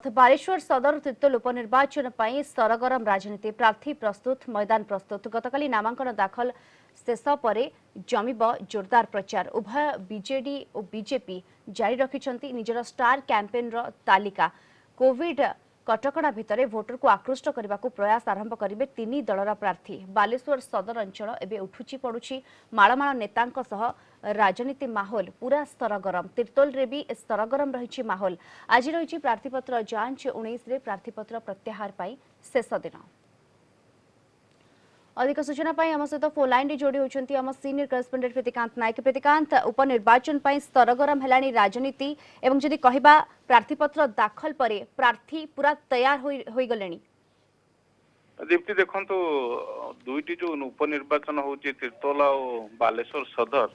बालेश्वर सदर तिर्तोल उपनिर्वाचन पर सरगरम राजनीति प्रार्थी प्रस्तुत मैदान प्रस्तुत गतकाली नामांकन दाखल शेष पर जमिब जोरदार प्रचार उभय बीजेडी और बीजेपी जारी रखिंट निजर स्टार कैंपेन तालिका कोविड कटकणा भितर भोटर को आकृष्ट करने को प्रयास आरंभ करेंगे तीन दलर प्रार्थी बालेश्वर सदर अंचल एवं उठुची पड़ुछि माळमाळ नेतांक सह राजनीति माहौल पूरा सरगरम तिर्तोल रे भी सरगरम रही माहौल आज रही प्रार्थीपत्र जांच 19 प्रार्थीपत्र प्रत्याहार पाई शेष दिन अधिक सूचना आम सहित फोन लाइन जोड़ी होती आम सीनियर करेस्पोंडेंट प्रीतिकांत नायक प्रीतिकांत उपनिर्वाचन सरगरम है राजनीति एवं जदि कहबा प्रार्थीपत्र दाखल पर प्रार्थी पूरा तैयार हो गले दीप्ति देखो दुईटी जो उपनिर्वाचन हो तिर्तोल और बालेश्वर सदर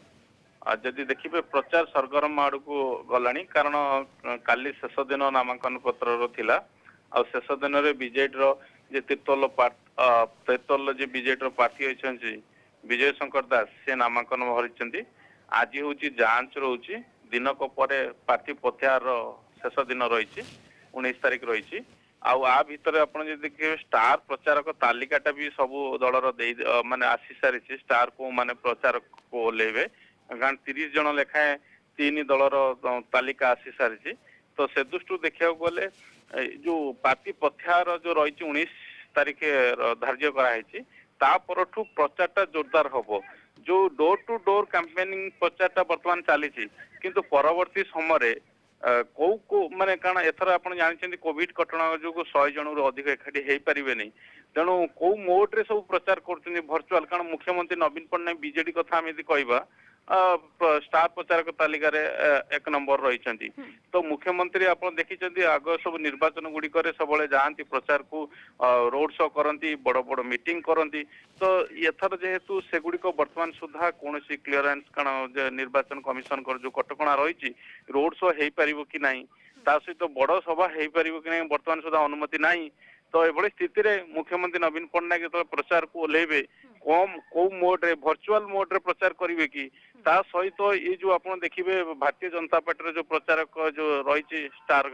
जदि देखिए प्रचार सरगरम आड़ को गला कारण काली शेष दिन नामांकन पत्र थिला आ शेष दिन बीजेडी जे तिर्तोल तिर्तोल जे बीजेडी प्रार्थी होती विजय शंकर दास से नामांकन भरी आज हूँ जांच रोचे दिनक प्रार्थी प्रत्याहार शेष दिन रही 19 तारिख रही आ भितर आप देखिए स्टार प्रचारक तालिकाटा भी सब दलर माने आसी सारी स्टार को माने प्रचारक को ओल्लैबे कारण 30 जन लेखाएं तीन दलर तालिका आसी सारी तो से दृष्टि देखा गले जो पार्टी प्रत्याहार जो रही 19 तारिख धार्य कराई तापरठू प्रचारटा जोरदार हम जो डोर टू डोर कैंपेनिंग प्रचारटा बर्तमान चली किंतु परवर्ती समय को माने कारण एथर आप जानते कोविड कटना जो 100 जन अधिक एकाठी हो पारे नहीं तेणु कौ मोड रे सब प्रचार कर भर्चुआल कारण मुख्यमंत्री नवीन पट्टनायक बीजेडी कथा आम कहवा स्टार प्रचारक तालिका एक नंबर रही तो मुख्यमंत्री आप देखी आग सब निर्वाचन गुड़िक सब जाती प्रचार को रोड शो करती बड़ बड़ मीटिंग करती तो एथर जेहेतु सेगुड़िक वर्तमान सुधा कौन क्लीयरेंस कारण निर्वाचन कमिशन जो कटकणा रही रोड शो हो पार कि ना ता सहित बड़ सभा हो पार कि ना वर्तमान सुधा अनुमति ना तो ये स्थिति में मुख्यमंत्री नवीन पट्टनायक जो प्रचार को ओल्लैबे कम कौ मोड रे भर्चुआल मोड रे प्रचार करेंगे कि ता सहित ये जो आप देखिए भारतीय जनता पार्टी जो प्रचारक जो रही स्टार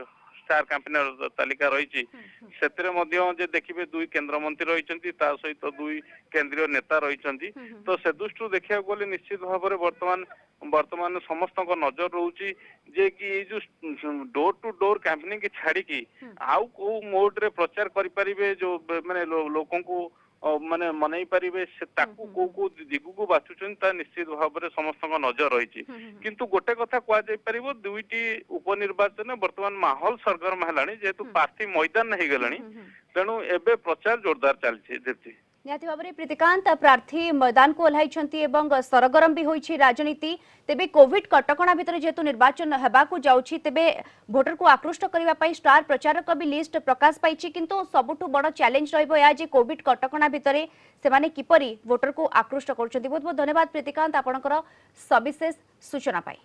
कैंपेनर तालिका रही से देखिए दुई केंद्र मंत्री रही सहित दुई केंद्रीय नेता रही तो से दृष्टि देखा गले निश्चित भाव में वर्तमान समस्त नजर रोचे जे कि जो डोर टू डोर कैंपेनिंग की छाड़ी आउ को मोड रे प्रचार करें जो माने लोकों को माने मनई पारे से को दिगु को बाछुचन निश्चित भाव में समस्त नजर रही किंतु गोटे कथा कह दुईटी उपनिर्वाचन वर्तमान माहौल सरगरम है जेहेतु प्रार्थी मैदान नहीं गलानी तेणु एबे प्रचार जोरदार चलती दीप्ति निहाती भाव में प्रीतिकांत प्रार्थी मैदान को ओह्लाई सरगरम भी होई राजनीति तेबे कोविड कटकणा भितर जेहेतु निर्वाचन हेबाकू जाउछि तेबे भोटर को आकृष्ट करने स्टार प्रचारक भी लिस्ट प्रकाश पाई किंतु सबुठु बड़ चैलेंज रहिबो या जे कोविड कटकणा भितर से माने किपरि भोटर को आकृष्ट करुछन्ति। बहुत बहुत धन्यवाद प्रीतिकांत आपनकर सविशेष सूचना पाई।